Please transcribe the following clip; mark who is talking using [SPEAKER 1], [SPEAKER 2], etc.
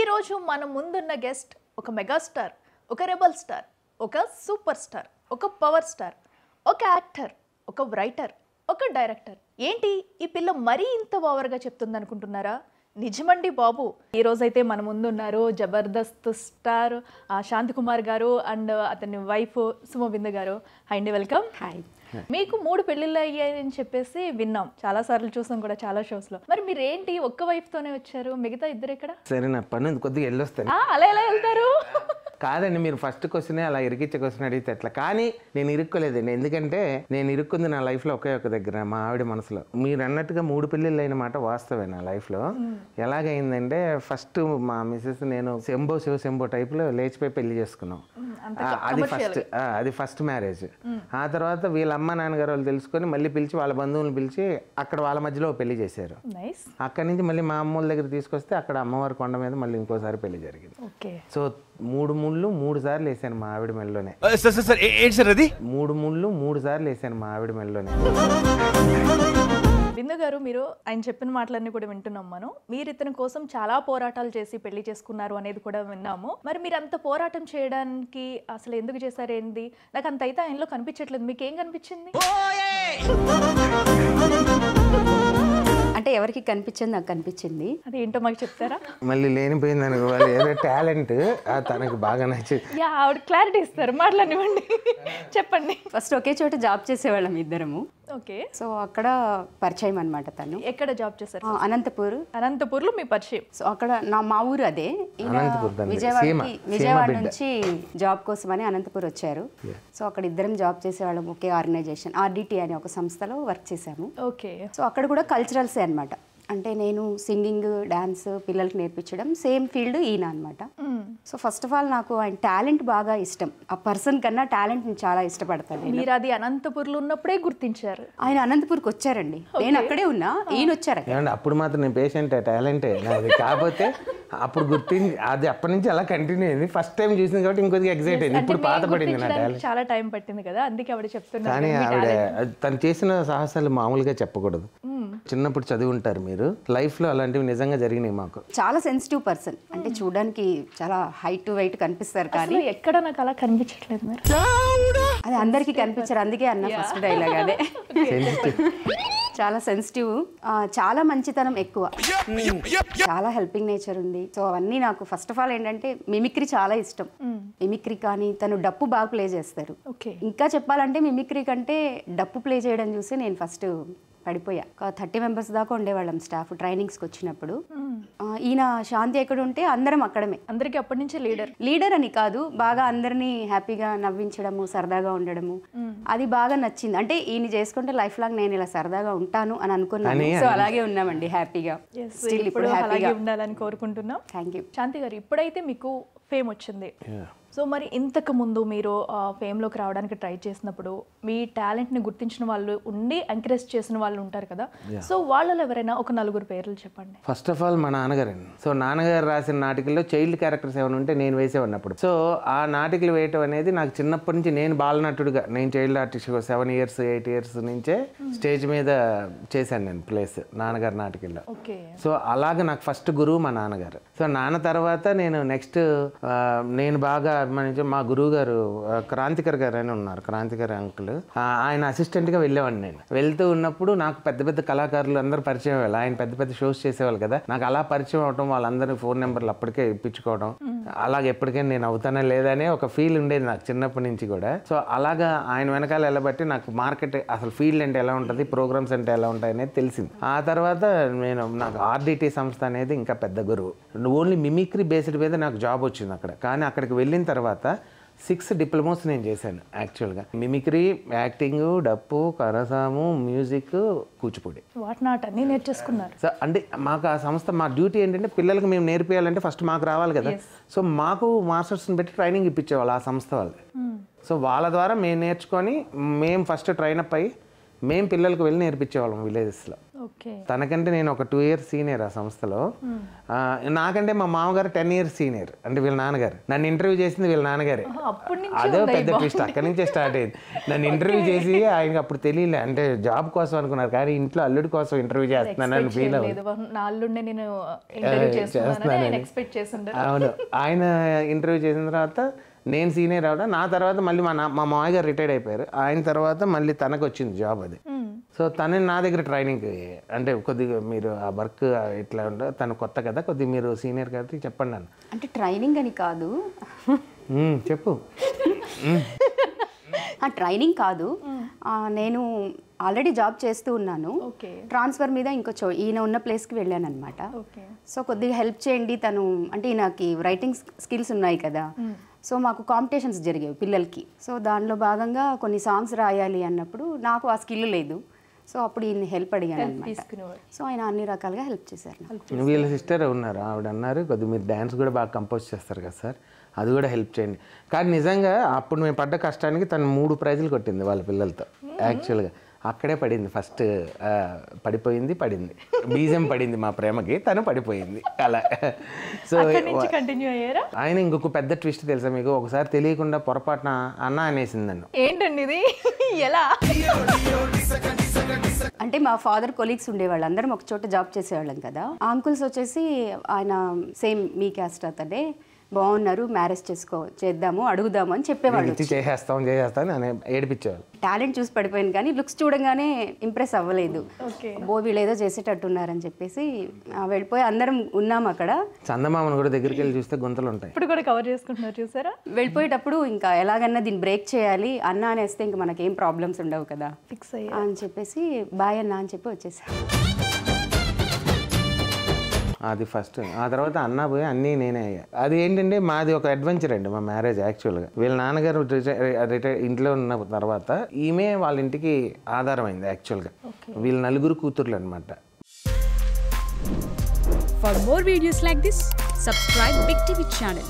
[SPEAKER 1] రోజు మన ముందున్న గెస్ట్ ఒక మెగాస్టార్, ఒక రెబల్ స్టార్, ఒక సూపర్ స్టార్, ఒక పవర్ స్టార్, ఒక యాక్టర్, ఒక రైటర్, ఒక డైరెక్టర్. ఏంటి ఈ పిల్ల మరీ ఇంత ఓవర్గా చెప్తుంది అనుకుంటున్నారా? నిజమండి బాబు. ఈ రోజైతే మన ముందు ఉన్నారు జబర్దస్త్ స్టార్ శాంతి కుమార్ గారు అండ్ అతని వైఫ్ సుమబిందు గారు. హాయ్ అండి, వెల్కమ్.
[SPEAKER 2] హాయ్.
[SPEAKER 1] మీకు 3 పెళ్ళిళ్ళు అయ్యాయని చెప్పేసి విన్నాం, చాలా సార్లు చూసాం కూడా చాలా షోస్ లో. మరి మీరు ఏంటి ఒక్క వైఫ్ తోనే వచ్చారు, మిగతా ఇద్దరు ఎక్కడ?
[SPEAKER 3] సరే, నా పని కొద్దిగా వెళ్ళొస్తాను.
[SPEAKER 1] అలా ఎలా వెళ్తారు?
[SPEAKER 3] కాదండి, మీరు ఫస్ట్ క్వశ్చనే అలా ఇరికిచ్చే క్వశ్చన్ అడిగితే ఎట్లా? కానీ నేను ఇరుక్కోలేదండి, ఎందుకంటే నేను ఇరుక్కుంది నా లైఫ్లో ఒకే ఒక దగ్గర, మా ఆవిడ మనసులో. మీరు అన్నట్టుగా 3 పెళ్ళిళ్ళు అయిన మాట వాస్తవే నా లైఫ్లో. ఎలాగైందంటే ఫస్ట్ మా మిసెస్ నేను శంభో శివ శంభో టైప్లో లేచిపోయి పెళ్లి చేసుకున్నాం. అది ఫస్ట్ మ్యారేజ్. ఆ తర్వాత వీళ్ళ అమ్మ నాన్నగారు వాళ్ళు తెలుసుకొని మళ్ళీ పిలిచి వాళ్ళ బంధువులను పిలిచి అక్కడ వాళ్ళ మధ్యలో పెళ్లి చేశారు. అక్కడి నుంచి మళ్ళీ మా అమ్మోళ్ళ దగ్గర తీసుకొస్తే అక్కడ అమ్మవారి కొండ మీద మళ్ళీ ఇంకోసారి పెళ్లి జరిగింది. సో 3 ముళ్ళు 3 సార్లు వేసాను మా ఆవిడ మెల్లోనే. 3 ముళ్ళు 3 సార్లు వేసాను మా ఆవిడ మెల్లోనే.
[SPEAKER 1] బిందు గారు, మీరు ఆయన చెప్పిన మాటలన్నీ కూడా వింటున్నాం మనం. మీరు ఇతని కోసం చాలా పోరాటాలు చేసి పెళ్లి చేసుకున్నారు అనేది కూడా విన్నాము. మరి మీరు అంత పోరాటం చేయడానికి అసలు ఎందుకు చేశారేంది? నాకు అంత అయితే ఆయనలో కనిపించట్లేదు. మీకు ఏం కనిపించింది?
[SPEAKER 2] అంటే ఎవరికి కనిపించింది, నాకు కనిపించింది.
[SPEAKER 1] అది ఏంటో మాకు చెప్తారా?
[SPEAKER 3] మళ్ళీ లేనిపోయింది అనుకోవాలి, ఏదో టాలెంట్ తనకు బాగా నచ్చింది.
[SPEAKER 1] ఆవిడ క్లారిటీ ఇస్తారు, మాట్లాడివ్వండి, చెప్పండి.
[SPEAKER 2] ఫస్ట్ ఒకే చోట జాబ్ చేసేవాళ్ళం ఇద్దరము.
[SPEAKER 1] ఓకే.
[SPEAKER 2] సో అక్కడ పరిచయం అనమాట. తను
[SPEAKER 1] ఎక్కడ జాబ్ చేశారు? అనంతపూర్లో మీ పరిచయం.
[SPEAKER 2] సో అక్కడ మా ఊరు అదే. విజయవాడ నుంచి జాబ్ కోసం అని అనంతపూర్ వచ్చారు. సో అక్కడ ఇద్దరం జాబ్ చేసేవాళ్ళం, ఒకే ఆర్గనైజేషన్ RDT అనే ఒక సంస్థలో వర్క్ చేశాము.
[SPEAKER 1] ఓకే.
[SPEAKER 2] సో అక్కడ కూడా కల్చరల్సే అనమాట. అంటే నేను సింగింగ్, డాన్స్ పిల్లలకి నేర్పించడం, సేమ్ ఫీల్డ్ ఈయన అనమాట. సో ఫస్ట్ ఆఫ్ ఆల్ నాకు ఆయన టాలెంట్ బాగా ఇష్టం. ఆ పర్సన్ కన్నా టాలెంట్ నేను చాలా ఇష్టపడతాను.
[SPEAKER 1] మీరు అది అనంతపూర్లో ఉన్నప్పుడే గుర్తించారు?
[SPEAKER 2] ఆయన అనంతపూర్కి వచ్చారండి, నేను అక్కడే ఉన్నా, ఈయన వచ్చారు.
[SPEAKER 3] అప్పుడు మాత్రం నేను పేషెంట్, టాలెంటే నాది. కాకపోతే అప్పుడు గుర్తించి అది అప్పటి నుంచి అలా కంటిన్యూ అయింది. ఫస్ట్ టైం చూసింది కాబట్టి ఇంకొద్దిగా ఎక్సైట్ అయింది. ఇప్పుడు పాత పడింది నా టాలెంట్.
[SPEAKER 1] చాలా టైం పట్టింది కదా, అందుకే ఆవిడ చెప్తున్నారు.
[SPEAKER 3] కానీ ఆవిడ తను చేసిన సాహసాలు మామూలుగా చెప్పకూడదు. చిన్నప్పుడు చదివి ఉంటారు మీరు, లైఫ్ లో అలాంటివి నిజంగా జరిగినాయి మాకు.
[SPEAKER 2] చాలా సెన్సిటివ్ పర్సన్, అంటే చూడడానికి చాలా హైట్ వెయిట్ కనిపిస్తారు, కానీ
[SPEAKER 1] ఎక్కడ నాకు అలా కనిపించట్లేదు. మీరు
[SPEAKER 2] అది అందరికీ కనిపించారు, అందుకే అన్న ఫస్ట్ డైలాగ్ అదే. చాలా సెన్సిటివ్, చాలా మంచితనం ఎక్కువ, చాలా హెల్పింగ్ నేచర్ ఉంది. సో అవన్నీ నాకు ఫస్ట్ ఆఫ్ ఆల్ ఏంటంటే మిమిక్రీ చాలా ఇష్టం. మిమిక్రీ కానీ తను డప్పు బాగా ప్లే చేస్తారు. ఇంకా చెప్పాలంటే మిమిక్రీ కంటే డప్పు ప్లే చేయడం చూసి నేను ఫస్ట్ పడిపోయా. 30 మెంబర్స్ దాకా ఉండేవాళ్ళం స్టాఫ్ ట్రైనింగ్స్కి వచ్చినప్పుడు. ఈయన శాంతి ఎక్కడ ఉంటే అందరం అక్కడమే.
[SPEAKER 1] అందరికి అప్పటి నుంచి
[SPEAKER 2] లీడర్ అని కాదు, బాగా అందరినీ హ్యాపీగా నవ్వించడము, సరదాగా ఉండడము, అది బాగా నచ్చింది. అంటే ఈయన చేసుకుంటే లైఫ్ లాంగ్ నేను ఇలా సరదాగా ఉంటాను అని అనుకున్నాను. సో అలాగే ఉన్నామండి, హ్యాపీగా.
[SPEAKER 1] ఇప్పుడు అలాగే ఉండాలని కోరుకుంటున్నాం.
[SPEAKER 2] Thank you.
[SPEAKER 1] శాంతి గారు, ఇప్పుడైతే మీకు ఫేమ్ వచ్చింది. సో మరి ఇంతకు ముందు మీరు ఫేమ్లోకి రావడానికి ట్రై చేసినప్పుడు మీ టాలెంట్ని గుర్తించిన వాళ్ళు ఉండి ఎంకరేజ్ చేసిన వాళ్ళు ఉంటారు కదా, సో వాళ్ళలో ఎవరైనా ఒక 4 పేర్లు చెప్పండి.
[SPEAKER 3] ఫస్ట్ ఆఫ్ ఆల్ మా నాన్నగారండి. సో నాన్నగారు రాసిన నాటికల్లో చైల్డ్ క్యారెక్టర్స్ ఏమైనా ఉంటే నేను వేసేవాడినప్పుడు. సో ఆ నాటికలు వేయటం అనేది నాకు చిన్నప్పటి నుంచి, నేను బాలనటుడుగా, నేను చైల్డ్ ఆర్టిస్ట్ 7 ఇయర్స్ 8 ఇయర్స్ నుంచే స్టేజ్ మీద చేశాను నేను ప్లేస్ నాన్నగారి నాటికల్లో. సో అలాగే నాకు ఫస్ట్ గురువు మా నాన్నగారు. సో నాన్న తర్వాత నేను నెక్స్ట్ నేను బాగా అభిమానించే మా గురువు గారు క్రాంతికర్ గారు అని ఉన్నారు, క్రాంతికర్ అంకుల్. ఆయన అసిస్టెంట్గా వెళ్ళేవాడిని. నేను వెళ్తూ ఉన్నప్పుడు నాకు పెద్ద పెద్ద కళాకారులు అందరూ పరిచయం అయ్యారు. ఆయన పెద్ద పెద్ద షోస్ చేసేవాళ్ళు కదా, నాకు అలా పరిచయం అవడం, వాళ్ళందరినీ ఫోన్ నెంబర్లు అప్పటికే ఇప్పించుకోవడం, అలాగే ఎప్పటికైనా నేను అవుతానా లేదనే ఒక ఫీల్ ఉండేది నాకు చిన్నప్పటి నుంచి కూడా. సో అలాగా ఆయన వెనకాల వెళ్ళబట్టి నాకు మార్కెట్ అసలు ఫీల్డ్ అంటే ఎలా ఉంటుంది, ప్రోగ్రామ్స్ అంటే ఎలా ఉంటాయి అనేది తెలిసింది. ఆ తర్వాత నాకు RDT సంస్థ అనేది ఇంకా పెద్ద గురువు. ఓన్లీ మిమిక్రీ బేస్డ్ మీద నాకు జాబ్ వచ్చింది అక్కడ. కానీ అక్కడికి వెళ్ళిన తర్వాత 6 డిప్లొమాస్ నేను చేశాను యాక్చువల్గా. మిమిక్రీ, యాక్టింగ్, డప్పు, కరసాము, మ్యూజిక్, కూచిపూడి,
[SPEAKER 1] వాట్ నాట్ అన్ని నేర్చేసుకున్నారు.
[SPEAKER 3] సో అంటే మాకు ఆ సంస్థ, మా డ్యూటీ ఏంటంటే పిల్లలకి మేము నేర్పియాలంటే ఫస్ట్ మాకు రావాలి కదా. సో మాకు మాస్టర్స్ని పెట్టి ట్రైనింగ్ ఇప్పించేవాళ్ళు ఆ సంస్థ వాళ్ళు. సో వాళ్ళ ద్వారా మేము నేర్చుకొని మేము ఫస్ట్ ట్రైనప్ అయ్యి మేము పిల్లలకు వెళ్ళి నేర్పించేవాళ్ళం విలేజెస్లో.
[SPEAKER 1] ఓకే.
[SPEAKER 3] తనకంటే నేను ఒక 2 years సీనియర్ ఆ సంస్థలో. నాకంటే మా మామగారు 10 years సీనియర్, అంటే వీళ్ళ నాన్నగారు. నన్ను ఇంటర్వ్యూ చేసింది వీళ్ళ నాన్నగారే. అదే పెద్ద ట్విస్ట్, అక్కడి నుంచే స్టార్ట్ అయింది. నన్ను ఇంటర్వ్యూ చేసి ఆయనకి అప్పుడు తెలియలే, అంటే జాబ్ కోసం అనుకున్నారు, కానీ ఇంట్లో అల్లుడి కోసం ఇంటర్వ్యూ చేస్తున్నానని ఫీల్ అవ్వదు. అవును, ఆయన ఇంటర్వ్యూ చేసిన తర్వాత నేను సీనియర్ అవడం, నా తర్వాత మళ్ళీ మా మామయ్య గారు రిటైర్డ్ అయిపోయారు, ఆయన తర్వాత మళ్ళీ తనకు వచ్చింది జాబ్ అది. సో తనని నా దగ్గర ట్రైనింగ్, అంటే కొద్దిగా మీరు ఆ వర్క్ ఎట్లా ఉండో, తను కొత్త కదా, కొద్దిగా మీరు సీనియర్ కాబట్టి చెప్పండి అన్న.
[SPEAKER 2] అంటే ట్రైనింగ్ అని కాదు,
[SPEAKER 3] చెప్పు.
[SPEAKER 2] ట్రైనింగ్ కాదు, నేను ఆల్రెడీ జాబ్ చేస్తూ ఉన్నాను. ట్రాన్స్ఫర్ మీద ఇంకో ఈయన ఉన్న ప్లేస్కి వెళ్ళాను అనమాట. సో కొద్దిగా హెల్ప్ చేయండి, తను అంటే ఈయనకి రైటింగ్ స్కిల్స్ ఉన్నాయి కదా, సో మాకు కాంపిటీషన్స్ జరిగేవి పిల్లలకి. సో దానిలో భాగంగా కొన్ని సాంగ్స్ రాయాలి అన్నప్పుడు నాకు ఆ స్కిల్ లేదు. సో అప్పుడు ఈయన హెల్ప్ అడిగాను అనమాట. సో ఆయన అన్ని రకాలుగా హెల్ప్ చేశారు.
[SPEAKER 3] వీళ్ళ సిస్టర్ ఉన్నారు, ఆవిడ అన్నారు కొద్దిగా మీరు డ్యాన్స్ కూడా బాగా కంపోజ్ చేస్తారు కదా సార్, అది కూడా హెల్ప్ చేయండి. కానీ నిజంగా అప్పుడు మేము పడ్డ కష్టానికి తను 3 ప్రైజులు కొట్టింది వాళ్ళ పిల్లలతో. యాక్చువల్గా అక్కడే పడింది ఫస్ట్, పడిపోయింది, బీజం పడింది మా ప్రేమకి, తను పడిపోయింది అలా. సో ఆయన ఇంకొక పెద్ద ట్విస్ట్ తెలుసా మీకు, ఒకసారి తెలియకుండా పొరపాటున అన్న అనేసింది నన్ను.
[SPEAKER 1] ఏంటండి ఇది, ఎలా?
[SPEAKER 2] అంటే మా ఫాదర్ కొలీగ్స్ ఉండేవాళ్ళు, అందరం ఒక చోట జాబ్ చేసేవాళ్ళం కదా. ఆ అంకుల్స్ వచ్చేసి ఆయన సేమ్ మీ క్యాస్ట్ అతనే, బాగున్నారు, మ్యారేజ్ చేద్దాము అడుగుదాము అని చెప్పేవాళ్ళు.
[SPEAKER 3] చేసేస్తాం అని ఏడిపించేవాళ్ళు.
[SPEAKER 2] టాలెంట్ చూసి పడిపోయింది, కానీ లుక్స్ చూడంగానే ఇంప్రెస్ అవ్వలేదు. వీళ్ళు ఏదో చేసేటట్టున్నారని చెప్పేసి వెళ్ళిపోయి అందరం ఉన్నాం అక్కడ.
[SPEAKER 3] చందమామను కూడా దగ్గరికి వెళ్ళి చూస్తే గుంతలు ఉంటాయి.
[SPEAKER 1] ఇప్పుడు కూడా కవర్ చేసుకుంటున్నారు చూసారా.
[SPEAKER 2] వెళ్ళిపోయేటప్పుడు ఇంకా ఎలాగన్నా దీన్ని బ్రేక్ చేయాలి, అన్న అనేస్తే ఇంకా మనకేం ప్రాబ్లమ్స్ ఉండవు కదా
[SPEAKER 1] ఫిక్స్
[SPEAKER 2] అని చెప్పేసి బాయ్ అన్న అని చెప్పి వచ్చేసా.
[SPEAKER 3] అది ఫస్ట్. ఆ తర్వాత అన్న పోయి అన్నీ నేనే అయ్యా. అది ఏంటంటే మాది ఒక అడ్వెంచర్ అండి మా మ్యారేజ్. యాక్చువల్గా వీళ్ళ నాన్నగారు రిటైర్ ఇంట్లో ఉన్న తర్వాత ఈమె వాళ్ళ ఇంటికి ఆధారమైంది. యాక్చువల్గా వీళ్ళ 4 కూతుర్లు అనమాట.
[SPEAKER 4] For more videos like this, subscribe Big TV channel.